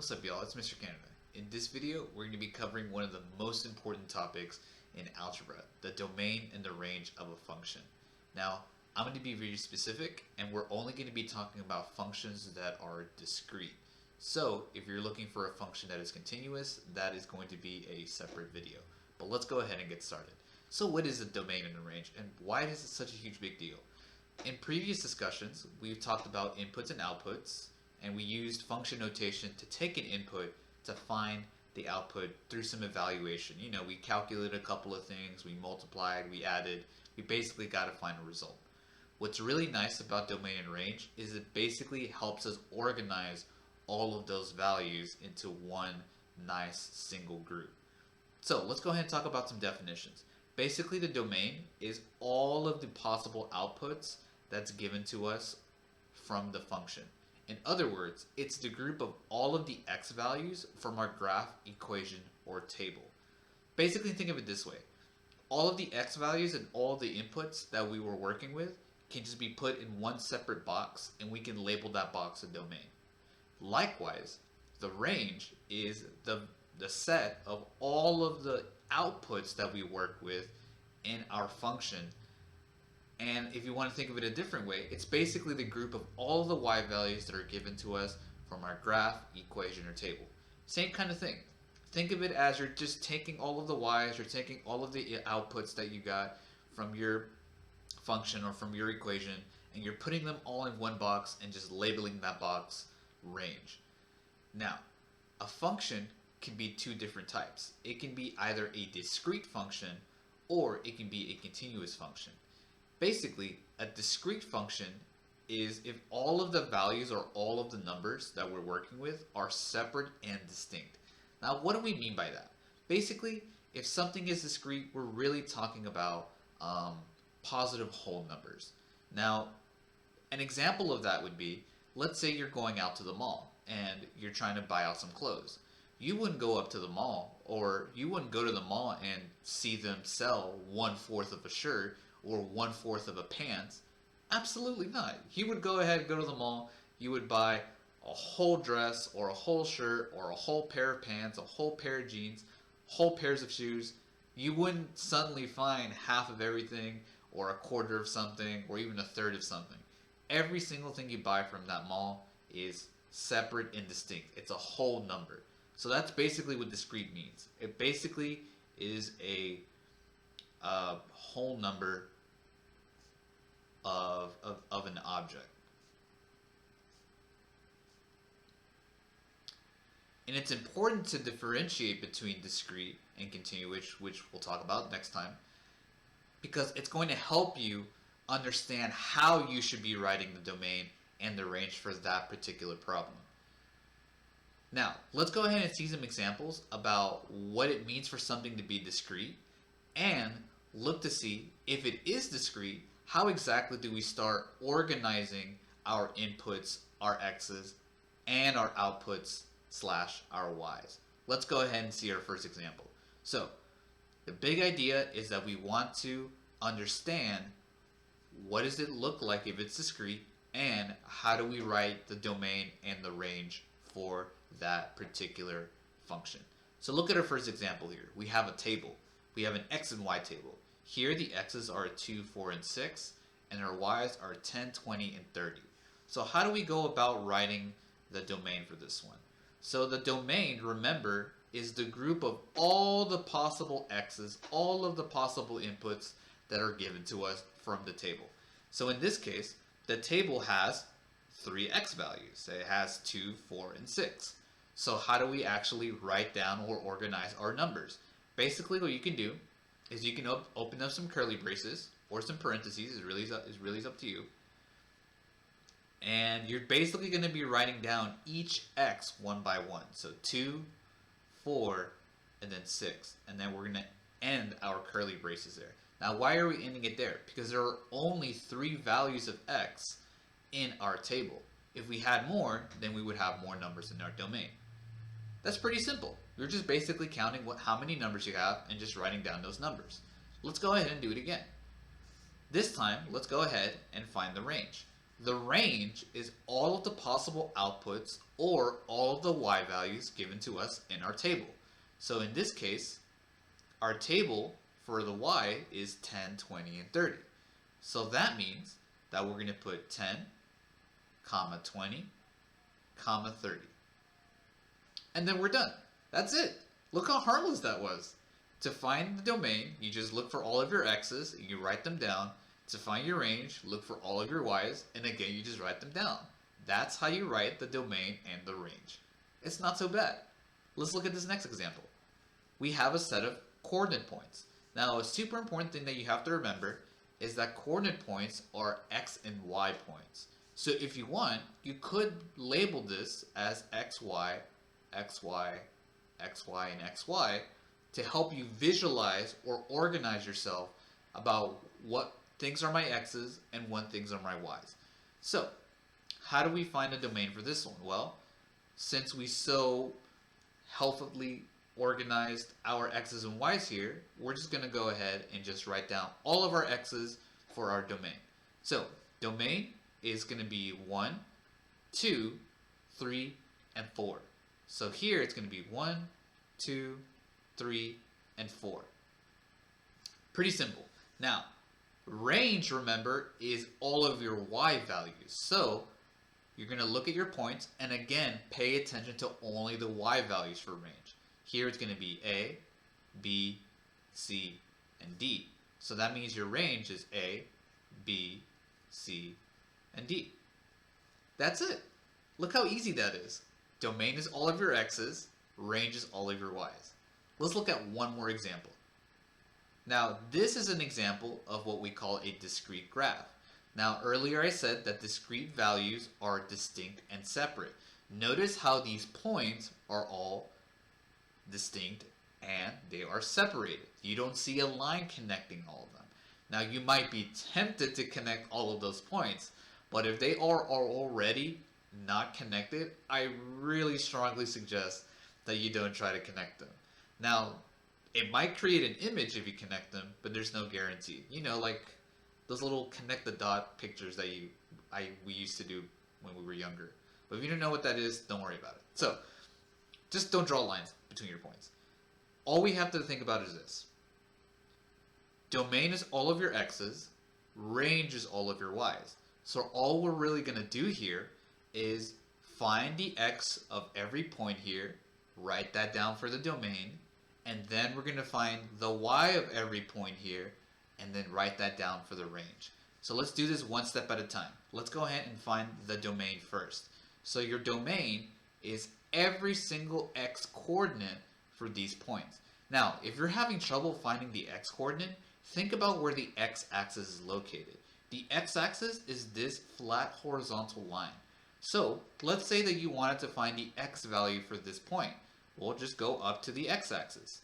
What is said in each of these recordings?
What's up, y'all? It's Mr. Canada. In this video, we're going to be covering one of the most important topics in algebra, the domain and the range of a function. Now, I'm going to be very specific, and we're only going to be talking about functions that are discrete. So, if you're looking for a function that is continuous, that is going to be a separate video. But let's go ahead and get started. So what is a domain and a range, and why is it such a huge big deal? In previous discussions, we've talked about inputs and outputs, and we used function notation to take an input to find the output through some evaluation. You know, we calculated a couple of things, we multiplied, we added, we basically got to find a result. What's really nice about domain and range is it basically helps us organize all of those values into one nice single group. So let's go ahead and talk about some definitions. Basically, the domain is all of the possible outputs that's given to us from the function. In other words, it's the group of all of the x values from our graph, equation, or table. Basically, think of it this way. All of the x values and all the inputs that we were working with can just be put in one separate box, and we can label that box a domain. Likewise, the range is the set of all of the outputs that we work with in our function. And if you want to think of it a different way, it's basically the group of all the y values that are given to us from our graph, equation, or table. Same kind of thing. Think of it as you're just taking all of the y's, you're taking all of the outputs that you got from your function or from your equation, and you're putting them all in one box and just labeling that box range. Now, a function can be two different types. It can be either a discrete function or it can be a continuous function. Basically, a discrete function is if all of the values or all of the numbers that we're working with are separate and distinct. Now, what do we mean by that? Basically, if something is discrete, we're really talking about positive whole numbers. Now, an example of that would be, let's say you're going out to the mall and you're trying to buy out some clothes. You wouldn't go up to the mall, or you wouldn't go to the mall and see them sell 1/4 of a shirt or 1/4 of a pants. Absolutely not. You would go ahead and go to the mall, you would buy a whole dress or a whole shirt or a whole pair of pants, a whole pair of jeans, whole pairs of shoes. You wouldn't suddenly find half of everything or a quarter of something or even a third of something. Every single thing you buy from that mall is separate and distinct. It's a whole number. So that's basically what discrete means. It basically is a whole number of an object. And it's important to differentiate between discrete and continuous, which we'll talk about next time, because it's going to help you understand how you should be writing the domain and the range for that particular problem. Now, let's go ahead and see some examples about what it means for something to be discrete, and look to see if it is discrete, how exactly do we start organizing our inputs, our x's, and our outputs / our y's. Let's go ahead and see our first example. So, the big idea is that we want to understand what does it look like if it's discrete, and how do we write the domain and the range for that particular function. So look at our first example here. We have a table. We have an x and y table. Here the x's are 2, 4, and 6, and our y's are 10, 20, and 30. So how do we go about writing the domain for this one? So the domain, remember, is the group of all the possible x's, all of the possible inputs that are given to us from the table. So in this case, the table has 3 x values. It has 2, 4, and 6. So how do we actually write down or organize our numbers? Basically, what you can do is you can open up some curly braces or some parentheses. It really is up to you. And you're basically going to be writing down each x one by one. So 2, 4, and then 6. And then we're going to end our curly braces there. Now, why are we ending it there? Because there are only 3 values of x in our table. If we had more, then we would have more numbers in our domain. That's pretty simple. You're just basically counting how many numbers you have and just writing down those numbers. Let's go ahead and do it again. This time, let's go ahead and find the range. The range is all of the possible outputs or all of the y values given to us in our table. So in this case, our table for the y is 10, 20, and 30. So that means that we're going to put 10, comma 20, comma 30. And then we're done. That's it. Look how harmless that was. To find the domain, you just look for all of your x's, you write them down. To find your range, look for all of your y's, and again, you just write them down. That's how you write the domain and the range. It's not so bad. Let's look at this next example. We have a set of coordinate points. Now, a super important thing that you have to remember is that coordinate points are x and y points. So if you want, you could label this as xy, xy, xy, and xy to help you visualize or organize yourself about what things are my x's and what things are my y's. So, how do we find a domain for this one? Well, since we so helpfully organized our x's and y's here, we're just going to go ahead and just write down all of our x's for our domain. So, domain is going to be 1, 2, 3, and 4. So here it's going to be 1, 2, 3, and 4. Pretty simple. Now, range, remember, is all of your y values. So you're going to look at your points and again pay attention to only the y values for range. Here it's going to be A, B, C, and D. So that means your range is A, B, C, and D. That's it. Look how easy that is. Domain is all of your x's, range is all of your y's. Let's look at one more example. Now, this is an example of what we call a discrete graph. Now, earlier I said that discrete values are distinct and separate. Notice how these points are all distinct and they are separated. You don't see a line connecting all of them. Now, you might be tempted to connect all of those points, but if they are already not connected, I really strongly suggest that you don't try to connect them. Now, it might create an image if you connect them, but there's no guarantee. You know, like those little connect the dot pictures that we used to do when we were younger. But if you don't know what that is, don't worry about it. So, just don't draw lines between your points. All we have to think about is this. Domain is all of your x's, range is all of your y's. So all we're really going to do here is find the x of every point here, write that down for the domain, and then we're going to find the y of every point here, and then write that down for the range. So let's do this one step at a time. Let's go ahead and find the domain first. So your domain is every single x coordinate for these points. Now, if you're having trouble finding the x coordinate, think about where the x-axis is located. The x-axis is this flat horizontal line. So let's say that you wanted to find the x value for this point. We'll just go up to the x-axis.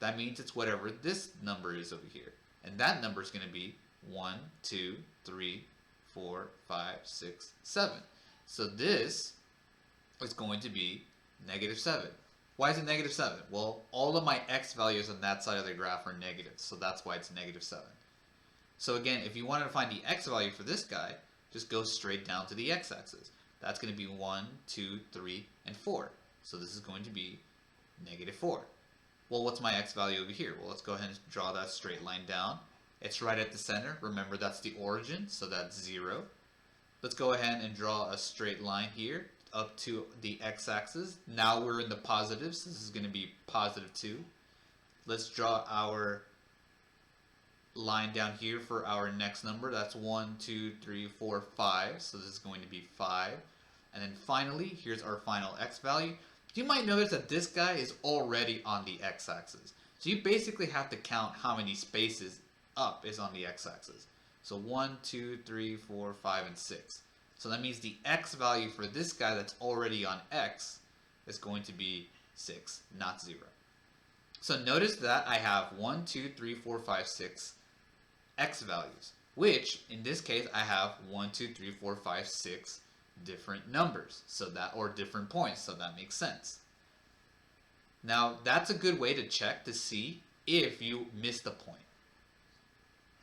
That means it's whatever this number is over here. And that number is going to be 1, 2, 3, 4, 5, 6, 7. So this is going to be negative 7. Why is it negative 7? Well, all of my x values on that side of the graph are negative, so that's why it's negative 7. So again, if you wanted to find the x value for this guy, just go straight down to the x-axis. That's going to be 1, 2, 3, and 4. So this is going to be negative 4. Well, what's my x value over here? Well, let's go ahead and draw that straight line down. It's right at the center. Remember, that's the origin, so that's 0. Let's go ahead and draw a straight line here up to the x-axis. Now we're in the positives. This is going to be positive 2. Let's draw our line down here for our next number. That's 1, 2, 3, 4, 5. So this is going to be 5. And then finally, here's our final x value. You might notice that this guy is already on the x-axis. So you basically have to count how many spaces up is on the x-axis. So 1, 2, 3, 4, 5, and 6. So that means the x value for this guy that's already on x is going to be 6, not 0. So notice that I have 1, 2, 3, 4, 5, 6 x values, which in this case I have 1, 2, 3, 4, 5, 6 different numbers, so that, or different points, so that makes sense. Now that's a good way to check to see if you missed a point.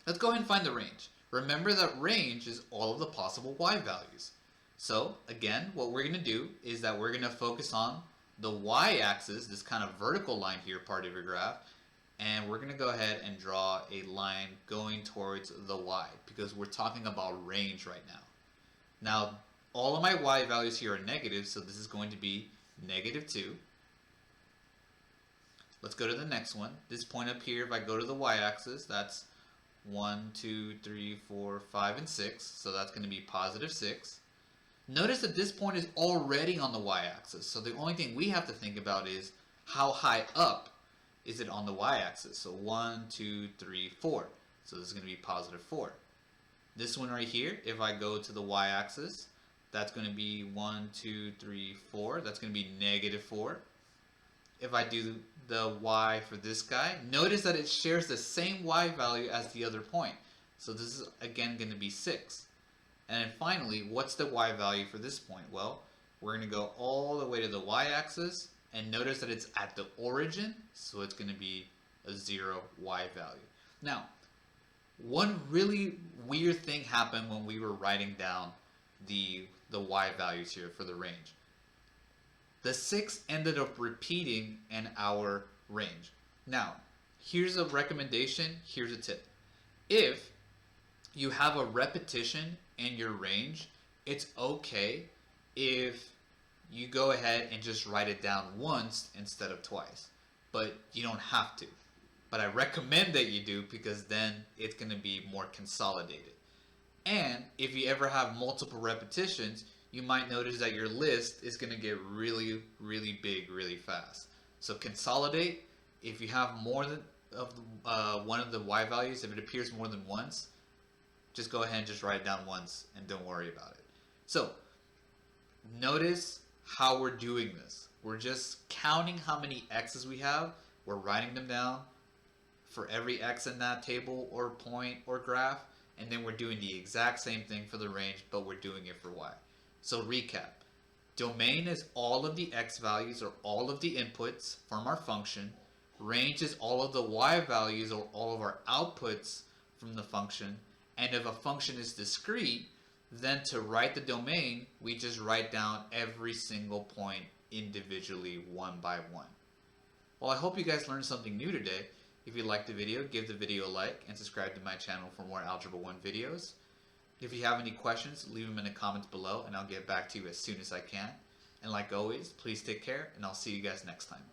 Let's go ahead and find the range. Remember that range is all of the possible y values. So again, what we're going to do is that we're going to focus on the y-axis, this kind of vertical line here, part of your graph, and we're going to go ahead and draw a line going towards the y because we're talking about range right now. Now, all of my y values here are negative, so this is going to be -2. Let's go to the next one. This point up here, if I go to the y-axis, that's 1, 2, 3, 4, 5, and 6, so that's going to be +6. Notice that this point is already on the y-axis, so the only thing we have to think about is how high up is it on the y-axis. So 1, 2, 3, 4. So this is going to be +4. This one right here, if I go to the y-axis, that's going to be 1, 2, 3, 4. That's going to be -4. If I do the y for this guy, notice that it shares the same y value as the other point. So this is again going to be 6. And then finally, what's the y value for this point? Well, we're going to go all the way to the y-axis, and notice that it's at the origin, so it's going to be a 0 y value. Now, one really weird thing happened when we were writing down the y values here for the range. The 6 ended up repeating in our range. Now, here's a recommendation, here's a tip. If you have a repetition in your range, it's okay if you go ahead and just write it down once instead of twice. But you don't have to. But I recommend that you do because then it's going to be more consolidated. And if you ever have multiple repetitions, you might notice that your list is going to get really, really big really fast. So consolidate. If you have more than one of the y values, if it appears more than once, just go ahead and just write it down once and don't worry about it. So notice how we're doing this. We're just counting how many x's we have. We're writing them down for every x in that table or point or graph, and then we're doing the exact same thing for the range, but we're doing it for y. So recap. Domain is all of the x values or all of the inputs from our function. Range is all of the y values or all of our outputs from the function. And if a function is discrete, then to write the domain, we just write down every single point individually, one by one. Well, I hope you guys learned something new today. If you liked the video, give the video a like and subscribe to my channel for more Algebra 1 videos. If you have any questions, leave them in the comments below and I'll get back to you as soon as I can. And like always, please take care and I'll see you guys next time.